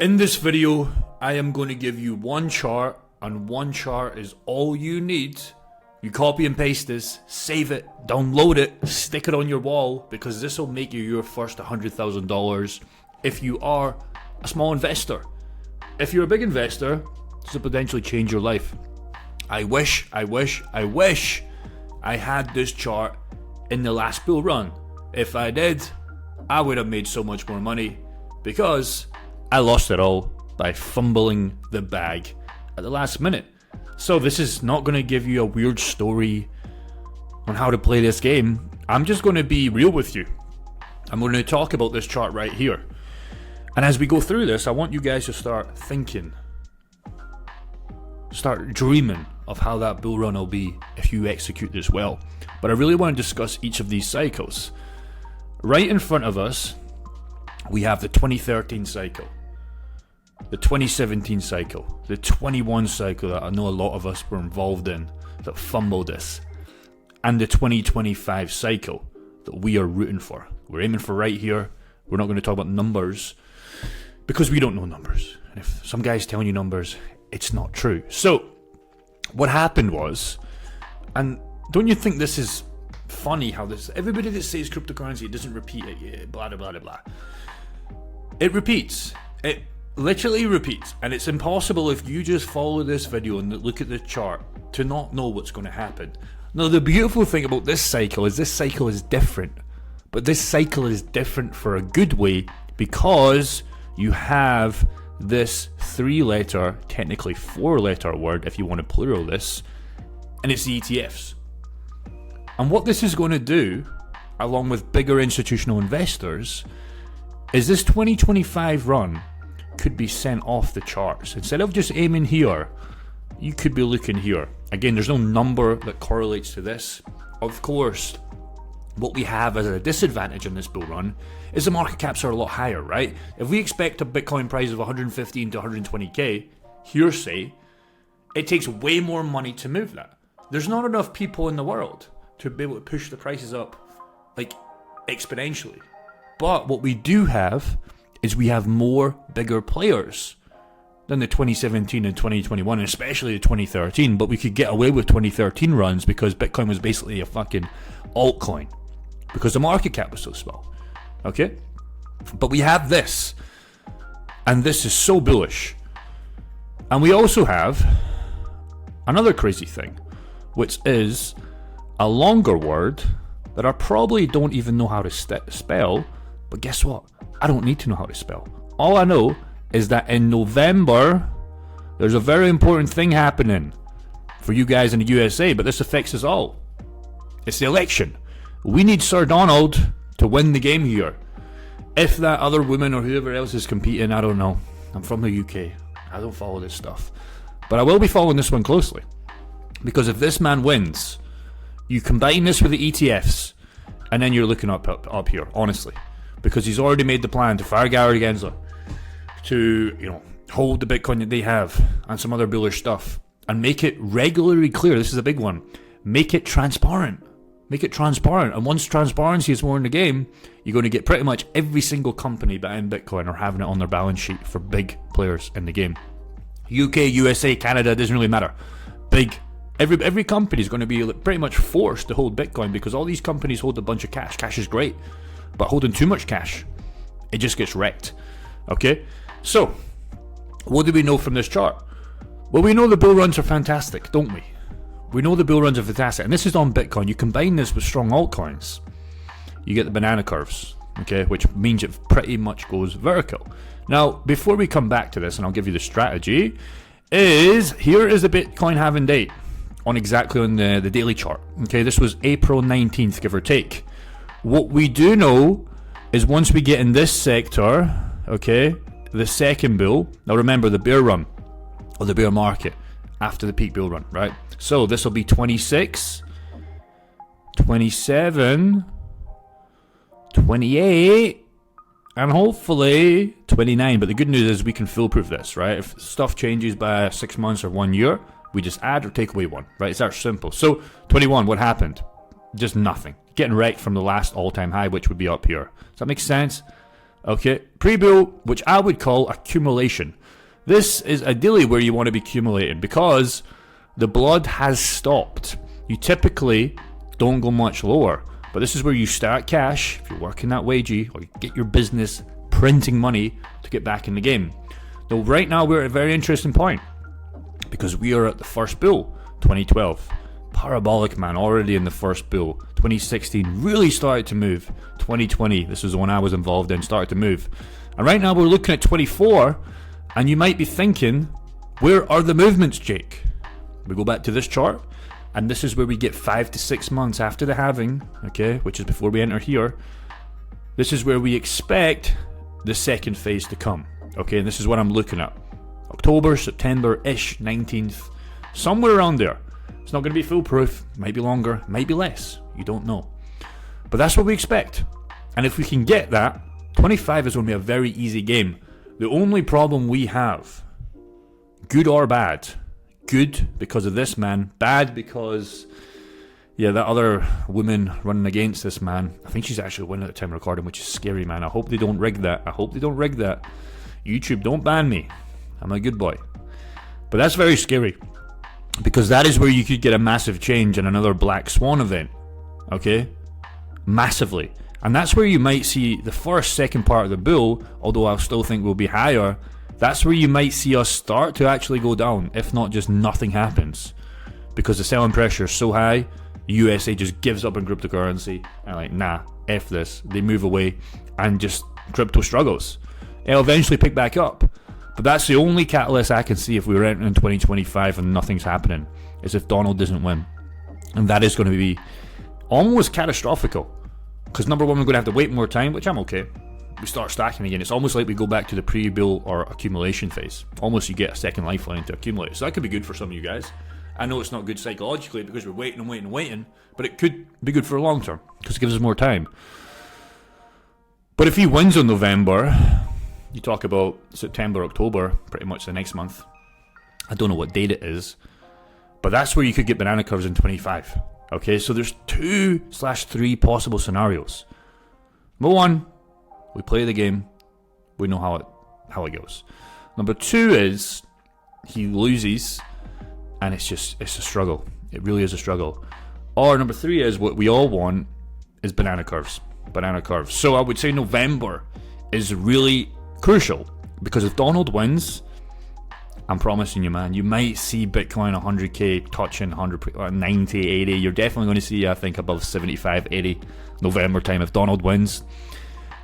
In this video, I am going to give you one chart, and one chart is all you need. You copy and paste this, save it, download it, stick it on your wall, because this will make you your first $100,000 if you are a small investor. If you're a big investor, this will potentially change your life. I wish I had this chart in the last bull run. If I did, I would have made so much more money, because I lost it all by fumbling the bag at the last minute. So this is not going to give you a weird story on how to play this game. I'm just going to be real with you. I'm going to talk about this chart right here. And as we go through this, I want you guys to start thinking. Start dreaming of how that bull run will be if you execute this well. But I really want to discuss each of these cycles. Right in front of us, we have the 2013 cycle, the 2017 cycle, the 21 cycle that I know a lot of us were involved in that fumbled this, and the 2025 cycle that we are rooting for. We're aiming for right here. We're not going to talk about numbers because we don't know numbers. And if some guy's telling you numbers, it's not true. So what happened was, and don't you think this is funny how this, everybody that says cryptocurrency, it doesn't repeat it, blah, blah, blah, blah. It repeats. It literally repeats. And it's impossible if you just follow this video and look at the chart to not know what's going to happen. Now, the beautiful thing about this cycle is different. But this cycle is different for a good way, because you have this 3-letter, technically 4-letter word if you want to plural this, and it's the ETFs. And what this is going to do, along with bigger institutional investors, is this 2025 run could be sent off the charts. Instead of just aiming here, you could be looking here. Again, there's no number that correlates to this. Of course, what we have as a disadvantage in this bull run is the market caps are a lot higher, right? If we expect a Bitcoin price of 115 to 120k, hearsay, it takes way more money to move that. There's not enough people in the world to be able to push the prices up like exponentially. But what we do have is we have more bigger players than the 2017 and 2021, and especially the 2013. But we could get away with 2013 runs because Bitcoin was basically a fucking altcoin because the market cap was so small. Okay? But we have this, and this is so bullish. And we also have another crazy thing, which is a longer word that I probably don't even know how to spell. But guess what? I don't need to know how to spell. All I know is that in November, there's a very important thing happening for you guys in the USA, but this affects us all. It's the election. We need Sir Donald to win the game here. If that other woman or whoever else is competing, I don't know. I'm from the UK. I don't follow this stuff. But I will be following this one closely. Because if this man wins, you combine this with the ETFs, and then you're looking up here, honestly. Because he's already made the plan to fire Gary Gensler, to hold the Bitcoin that they have and some other bullish stuff, and make it regularly clear. This is a big one. Make it transparent. Make it transparent. And once transparency is more in the game, you're going to get pretty much every single company buying Bitcoin or having it on their balance sheet for big players in the game. UK, USA, Canada, doesn't really matter. Big. Every company is going to be pretty much forced to hold Bitcoin because all these companies hold a bunch of cash. Cash is great. But holding too much cash, it just gets wrecked. Okay? So, what do we know from this chart? Well, we know the bull runs are fantastic, don't we? We know the bull runs are fantastic. And this is on Bitcoin. You combine this with strong altcoins, you get the banana curves, okay? Which means it pretty much goes vertical. Now, before we come back to this, and I'll give you the strategy, here is the Bitcoin halving date on the daily chart. Okay, this was April 19th, give or take. What we do know is once we get in this sector, okay, the second bull, now remember the bear run, or the bear market, after the peak bull run, right? So this will be 26, 27, 28, and hopefully 29. But the good news is we can foolproof this, right? If stuff changes by 6 months or 1 year, we just add or take away one, right? It's that simple. So 21, what happened? Just nothing. Getting wrecked from the last all-time high, which would be up here. Does that make sense? Okay, pre-bull, which I would call accumulation. This is ideally where you want to be accumulating because the blood has stopped. You typically don't go much lower, but this is where you start cash if you're working that wagey, or you get your business printing money to get back in the game. Though right now we're at a very interesting point because we are at the first bull, 2012. Parabolic, man, already in the first bull. 2016 really started to move. 2020, this was the one I was involved in, started to move. And right now we're looking at 24, and you might be thinking, where are the movements, Jake? We go back to this chart, and this is where we get 5 to 6 months after the halving, okay, which is before we enter here. This is where we expect the second phase to come, okay, and this is what I'm looking at. October, September-ish, 19th, somewhere around there. It's not going to be foolproof, might be longer, might be less, you don't know. But that's what we expect. And if we can get that, 25 is going to be a very easy game. The only problem we have, good or bad, good because of this man, bad because, yeah, that other woman running against this man, I think she's actually winning at the time of recording, which is scary, man. I hope they don't rig that. YouTube, don't ban me. I'm a good boy. But that's very scary. Because that is where you could get a massive change in another Black Swan event. Okay? Massively. And that's where you might see the first, second part of the bull, although I still think will be higher. That's where you might see us start to actually go down, if not just nothing happens. Because the selling pressure is so high, the USA just gives up on cryptocurrency. And like, nah, F this. They move away and just crypto struggles. It'll eventually pick back up. But that's the only catalyst I can see if we were entering 2025 and nothing's happening, is if Donald doesn't win. And that is going to be almost catastrophical. Because number one, we're going to have to wait more time, which I'm okay. We start stacking again. It's almost like we go back to the pre-bull or accumulation phase. Almost you get a second lifeline to accumulate. So that could be good for some of you guys. I know it's not good psychologically because we're waiting, but it could be good for the long term because it gives us more time. But if he wins in November, you talk about September, October, pretty much the next month. I don't know what date it is, but that's where you could get banana curves in 25. Okay, so there's 2/3 possible scenarios. Number one, we play the game, we know how it goes. Number two is he loses, and it's a struggle. It really is a struggle. Or number three is what we all want is banana curves. So I would say November is really crucial, because if Donald wins, I'm promising you, man, you might see Bitcoin 100k touching 100, 90, 80. You're definitely going to see, I think, above 75, 80 November time if Donald wins.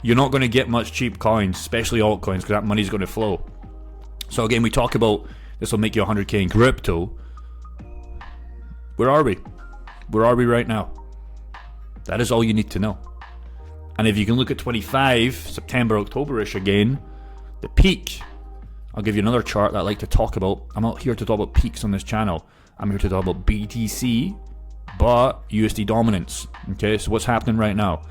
You're not going to get much cheap coins, especially altcoins, because that money's going to flow. So again, we talk about this will make you 100k in crypto. Where are we? Where are we right now? That is all you need to know. And if you can look at 25, September, October-ish again, the peak, I'll give you another chart that I like to talk about. I'm not here to talk about peaks on this channel. I'm here to talk about BTC, but USD dominance. Okay, so what's happening right now?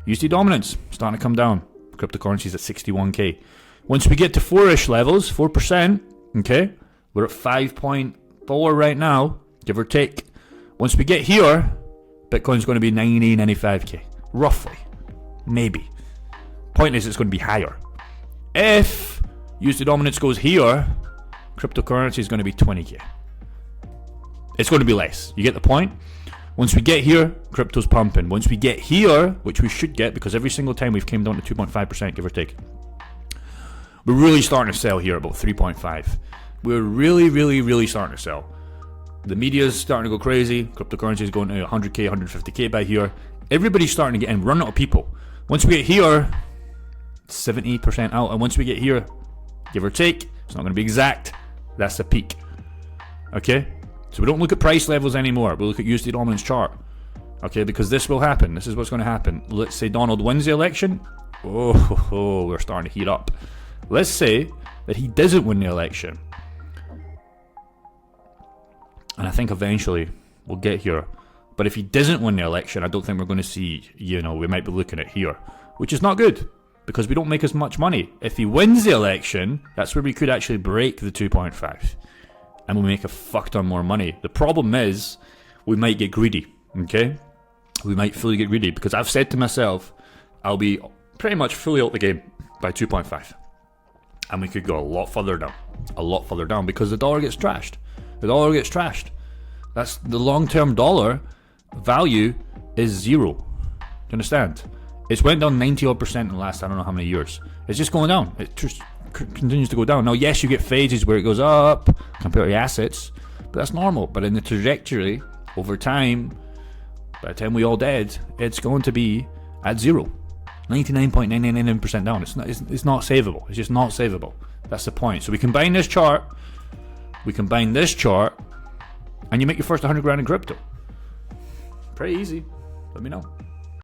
USD dominance starting to come down. Cryptocurrency's at 61k. Once we get to 4-ish levels, 4%, okay, we're at 5.4 right now, give or take. Once we get here, Bitcoin's going to be 90, 95k, roughly. Maybe. Point is, it's going to be higher. If USD dominance goes here, cryptocurrency is going to be 20k. It's going to be less. You get the point? Once we get here, crypto's pumping. Once we get here, which we should get, because every single time we've came down to 2.5%, give or take, we're really starting to sell here, about 3.5. We're really starting to sell. The media's starting to go crazy. Cryptocurrency is going to 100k, 150k by here. Everybody's starting to get in, run out of people. Once we get here, 70% out. And once we get here, give or take, it's not going to be exact, that's the peak. Okay? So we don't look at price levels anymore. We look at USD dominance chart. Okay? Because this will happen. This is what's going to happen. Let's say Donald wins the election. Oh, we're starting to heat up. Let's say that he doesn't win the election. And I think eventually we'll get here. But if he doesn't win the election, I don't think we're going to see, we might be looking at here, which is not good because we don't make as much money. If he wins the election, that's where we could actually break the 2.5 and we'll make a fuck ton more money. The problem is we might get greedy, okay? We might fully get greedy because I've said to myself, I'll be pretty much fully out the game by 2.5. And we could go a lot further down because the dollar gets trashed. That's the long-term dollar value is zero. Do you understand? It's went down 90% in the last I don't know how many years. It's just going down. It just continues to go down. Now, yes, you get phases where it goes up compared to assets, but that's normal. But in the trajectory over time, by the time we all dead, it's going to be at zero. 99.999% down. It's not savable. It's just not savable. That's the point. So we combine this chart, and you make your first 100 grand in crypto. Pretty easy. Let me know.